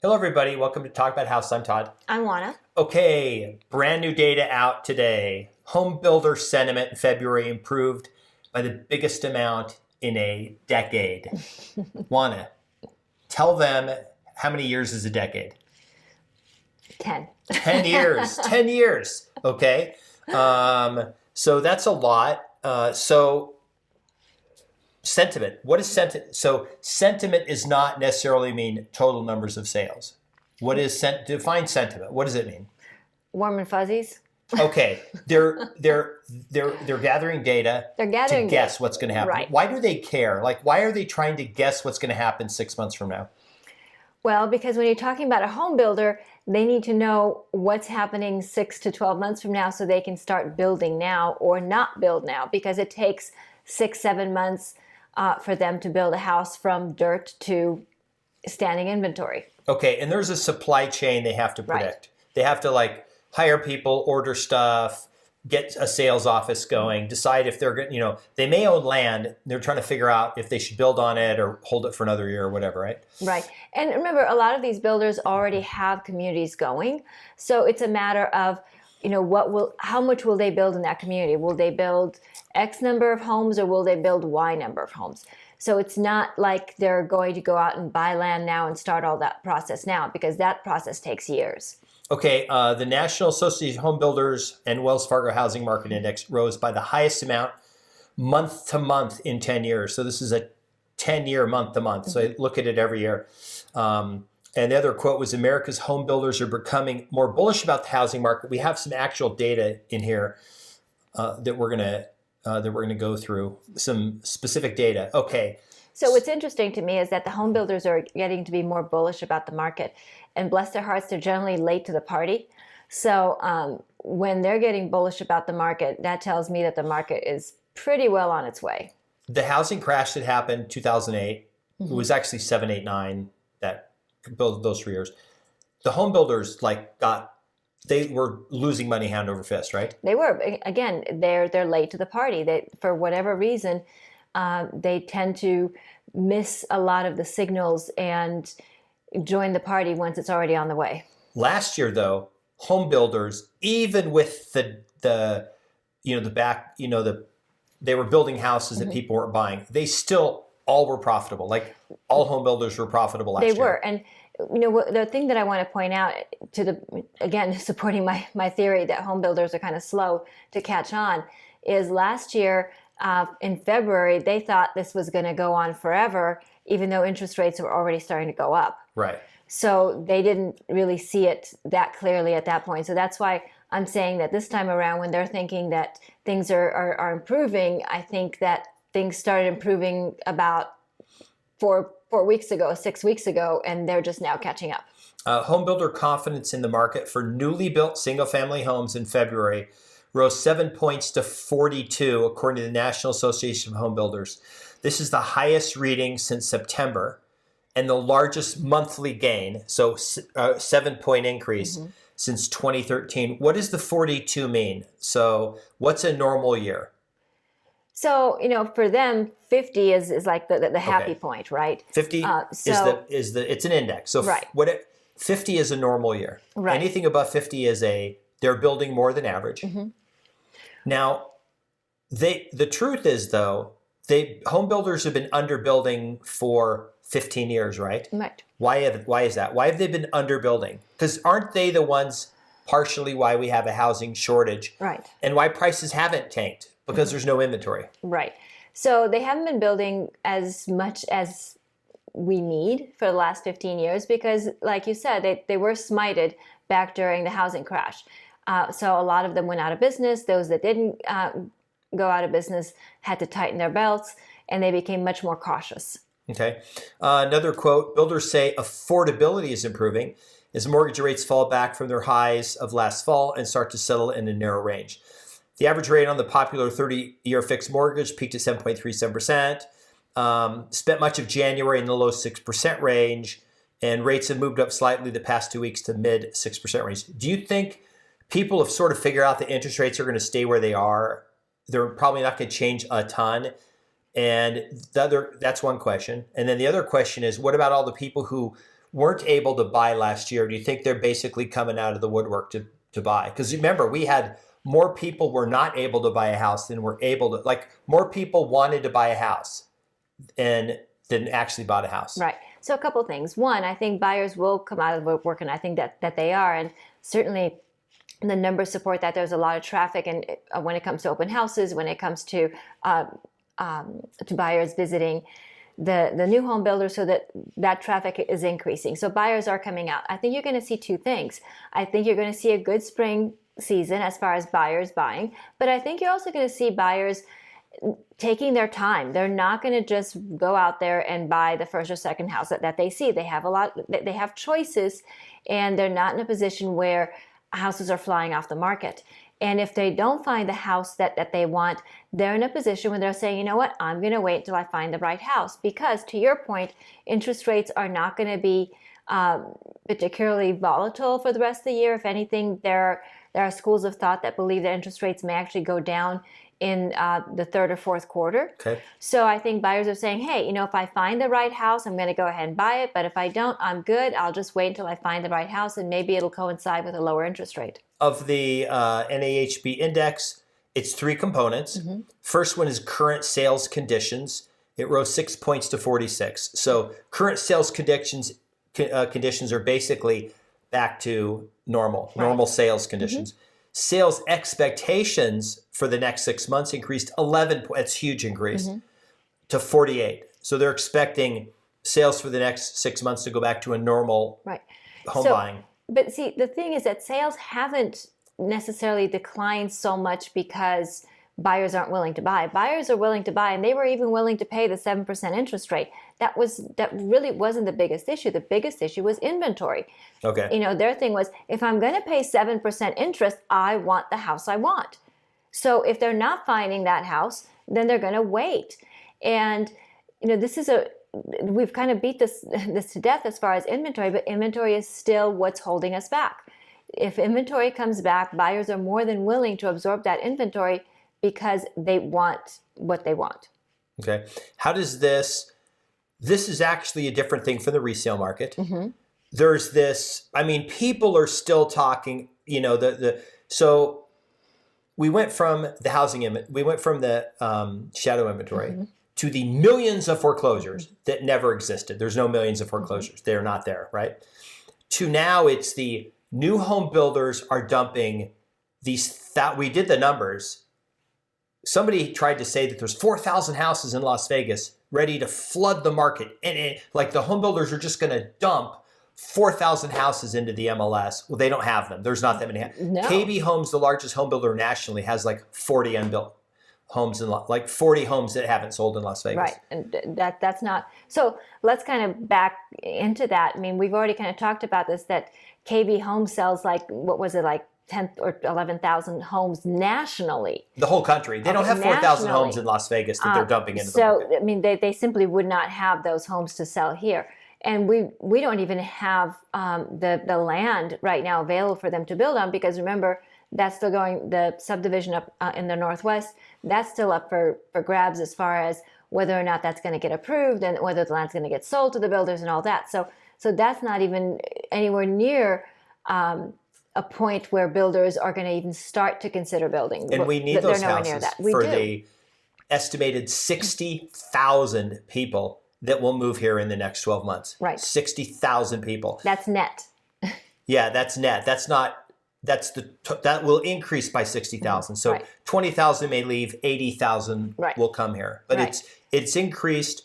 Hello, everybody. Welcome to Talk About House. I'm Todd. I'm Juana. Okay, brand new data out today. Home builder sentiment in February improved by the biggest amount in a decade. Juana, tell them how many years is a decade? 10. 10 years. 10 years. Okay. So that's a lot. So sentiment. What is sentiment? So sentiment does not necessarily mean total numbers of sales. What is define sentiment? What does it mean? Warm and fuzzies. Okay, they're gathering data to guess what's going to happen. Right. Why do they care? Like, why are they trying to guess what's going to happen 6 months from now? Well, because when you're talking about a home builder, they need to know what's happening 6 to 12 months from now so they can start building now or not build now, because it takes 6-7 months for them to build a house from dirt to standing inventory. Okay, and there's a supply chain they have to predict. Right. They have to hire people, order stuff, get a sales office going, decide if they're going, they may own land. They're trying to figure out if they should build on it or hold it for another year or whatever, right? Right. And remember, a lot of these builders already have communities going. So it's a matter of, how much will they build in that community? Will they build X number of homes or will they build Y number of homes? So it's not like they're going to go out and buy land now and start all that process now, because that process takes years. Okay, the National Association of Home Builders and Wells Fargo Housing Market Index rose by the highest amount month to month in 10 years. So this is a 10-year month to month. So I look at it every year. And the other quote was, America's home builders are becoming more bullish about the housing market. We have some actual data in here that we're gonna go through, some specific data. Okay. So what's interesting to me is that the home builders are getting to be more bullish about the market, and bless their hearts, they're generally late to the party. So when they're getting bullish about the market, that tells me that the market is pretty well on its way. The housing crash that happened 2008, it was actually 7, 8, 9 that built those 3 years. The home builders they were losing money hand over fist, right? They were. Again, they're late to the party. They, for whatever reason, they tend to miss a lot of the signals and join the party once it's already on the way. Last year, though, home builders, even with they were building houses that people weren't buying, they still all were profitable. Like, all home builders were profitable last year. They were. And the thing that I want to point out, again, supporting my theory that home builders are kind of slow to catch on, is last year in February, they thought this was going to go on forever, even though interest rates were already starting to go up. Right. So they didn't really see it that clearly at that point. So that's why I'm saying that this time around, when they're thinking that things are improving, I think that things started improving about 4 weeks ago, 6 weeks ago, and they're just now catching up. Home builder confidence in the market for newly built single-family homes in February rose 7 points to 42, according to the National Association of Home Builders. This is the highest reading since September and the largest monthly gain, so a 7-point increase since 2013. What does the 42 mean? So what's a normal year? So, for them, 50 is like the happy point, right? 50 it's an index. So right. 50 is a normal year. Right. Anything above 50 is they're building more than average. Now, the truth is, though, home builders have been underbuilding for 15 years, right? Right. Why is that? Why have they been underbuilding? Because aren't they the ones partially why we have a housing shortage? Right. And why prices haven't tanked? Because there's no inventory. Right. So they haven't been building as much as we need for the last 15 years because, like you said, they were smited back during the housing crash. So a lot of them went out of business. Those that didn't go out of business had to tighten their belts, and they became much more cautious. Okay. Another quote, builders say affordability is improving as mortgage rates fall back from their highs of last fall and start to settle in a narrow range. The average rate on the popular 30-year fixed mortgage peaked at 7.37%, spent much of January in the low 6% range, and rates have moved up slightly the past 2 weeks to mid 6% range. Do you think people have sort of figured out that interest rates are going to stay where they are? They're probably not going to change a ton. And that's one question. And then the other question is, what about all the people who weren't able to buy last year, do you think they're basically coming out of the woodwork to buy? Because remember, we had more people were not able to buy a house than were able to, like more people wanted to buy a house and than actually bought a house. Right. So a couple things. One, I think buyers will come out of the woodwork, and I think that they are. And certainly the numbers support that. There's a lot of traffic, and when it comes to open houses, when it comes to buyers visiting the new home builders, so that traffic is increasing. So buyers are coming out. I think you're going to see two things. I think you're going to see a good spring season as far as buyers buying, but I think you're also going to see buyers taking their time. They're not going to just go out there and buy the first or second house that they see. They have choices, and they're not in a position where houses are flying off the market. And if they don't find the house that they want, they're in a position where they're saying, you know what, I'm going to wait until I find the right house. Because to your point, interest rates are not going to be particularly volatile for the rest of the year. If anything, there are schools of thought that believe that interest rates may actually go down in the third or fourth quarter. Okay. So I think buyers are saying, hey, if I find the right house, I'm going to go ahead and buy it. But if I don't, I'm good. I'll just wait until I find the right house, and maybe it'll coincide with a lower interest rate. Of the NAHB index, it's three components. Mm-hmm. First one is current sales conditions. It rose 6 points to 46. So current sales conditions are basically back to normal sales conditions. Mm-hmm. Sales expectations for the next 6 months increased 11 points. That's a huge increase, mm-hmm. to 48. So they're expecting sales for the next 6 months to go back to a normal home buying. But see, the thing is that sales haven't necessarily declined so much because buyers aren't willing to buy. Buyers are willing to buy, and they were even willing to pay the 7% interest rate. That really wasn't the biggest issue. The biggest issue was inventory. Okay. Their thing was, if I'm going to pay 7% interest, I want the house I want. So if they're not finding that house, then they're going to wait. And we've kind of beat this to death as far as inventory, but inventory is still what's holding us back. If inventory comes back, buyers are more than willing to absorb that inventory because they want what they want. Okay. How does this is actually a different thing from the resale market. Mm-hmm. There's this, people are still talking, so we went from the shadow inventory, mm-hmm. to the millions of foreclosures, mm-hmm. that never existed. There's no millions of foreclosures. Mm-hmm. They're not there, right? To now it's the new home builders are dumping these, we did the numbers. Somebody tried to say that there's 4,000 houses in Las Vegas ready to flood the market. And the home builders are just going to dump 4,000 houses into the MLS. Well, they don't have them. There's not that many. No. KB Homes, the largest home builder nationally, has 40 unbuilt homes, 40 homes that haven't sold in Las Vegas. Right. And that's not. So let's kind of back into that. We've already kind of talked about this, that KB Homes sells 10 or 11,000 homes nationally. The whole country. They don't have 4,000 homes in Las Vegas that they're dumping into the market. They simply would not have those homes to sell here. And we don't even have the land right now available for them to build on, because remember, that's still going, the subdivision up in the Northwest, that's still up for grabs as far as whether or not that's going to get approved and whether the land's going to get sold to the builders and all that. So that's not even anywhere near a point where builders are going to even start to consider building. And we need those houses for the estimated 60,000 people that will move here in the next 12 months. Right. 60,000 people. That's net. Yeah, that's net. That will increase by 60,000. So right. 20,000 may leave, 80,000 right. will come here. But right. it's increased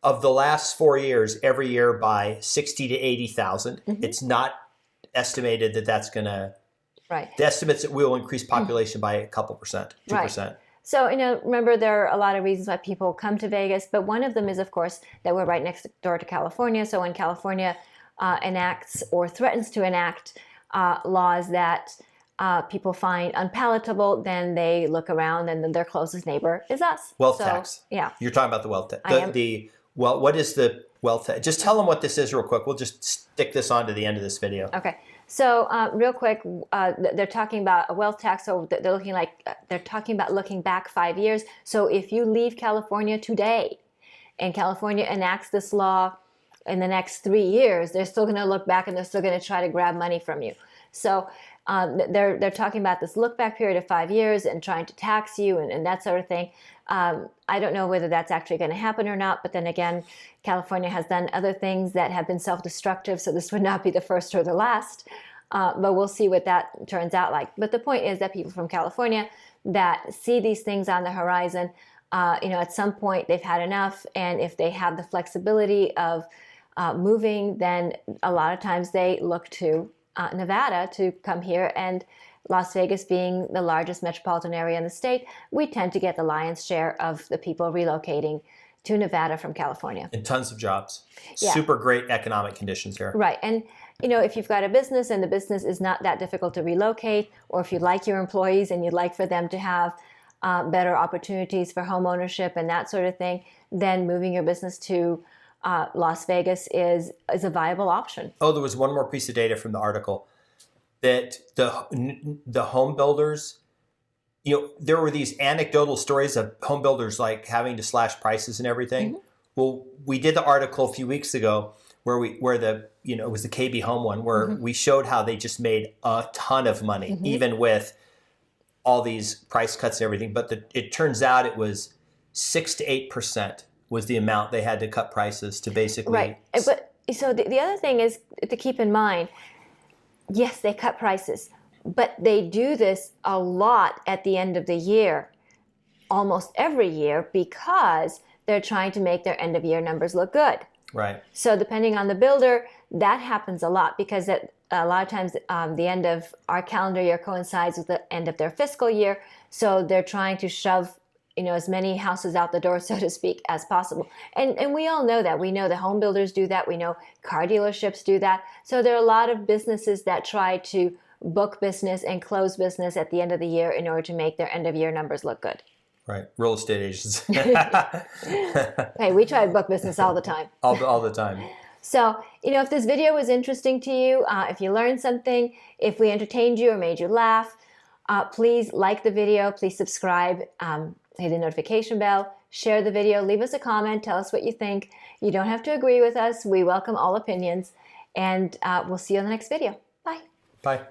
of the last 4 years every year by 60 to 80,000. Mm-hmm. It's not estimated that's going to, right. The estimates that will increase population by a couple percent, 2%. Right. So, remember, there are a lot of reasons why people come to Vegas, but one of them is, of course, that we're right next door to California. So when California enacts or threatens to enact laws that people find unpalatable, then they look around, and then their closest neighbor is us. Wealth tax. Yeah. You're talking about the wealth tax. What is the wealth tax? Just tell them what this is real quick. We'll just stick this on to the end of this video. Okay. So real quick, they're talking about a wealth tax. So they're talking about looking back 5 years. So if you leave California today, and California enacts this law in the next 3 years, they're still going to look back and they're still going to try to grab money from you. So they're talking about this look back period of 5 years and trying to tax you and that sort of thing. I don't know whether that's actually going to happen or not, but then again, California has done other things that have been self-destructive, so this would not be the first or the last. But we'll see what that turns out like. But the point is that people from California that see these things on the horizon, at some point they've had enough, and if they have the flexibility of moving, then a lot of times they look to Nevada to come here. And Las Vegas being the largest metropolitan area in the state, we tend to get the lion's share of the people relocating to Nevada from California. And tons of jobs. Yeah. Super great economic conditions here. Right. And, if you've got a business and the business is not that difficult to relocate, or if you like your employees and you'd like for them to have better opportunities for home ownership and that sort of thing, then moving your business to Las Vegas is a viable option. Oh, there was one more piece of data from the article that the home builders, there were these anecdotal stories of home builders like having to slash prices and everything. Mm-hmm. Well, we did the article a few weeks ago where it was the KB Home one where mm-hmm. we showed how they just made a ton of money, mm-hmm. even with all these price cuts and everything. But it turns out it was 6 to 8% was the amount they had to cut prices to basically. Right. But so the other thing is to keep in mind, yes, they cut prices, but they do this a lot at the end of the year, almost every year, because they're trying to make their end of year numbers look good. Right. So depending on the builder, that happens a lot because a lot of times the end of our calendar year coincides with the end of their fiscal year. So they're trying to shove as many houses out the door, so to speak, as possible. And we all know that. We know the home builders do that. We know car dealerships do that. So there are a lot of businesses that try to book business and close business at the end of the year in order to make their end of year numbers look good. Right. Real estate agents. Hey, we try to book business all the time. All the time. So, if this video was interesting to you, if you learned something, if we entertained you or made you laugh, please like the video, please subscribe, hit the notification bell, share the video, leave us a comment, tell us what you think. You don't have to agree with us. We welcome all opinions, and we'll see you on the next video. Bye. Bye.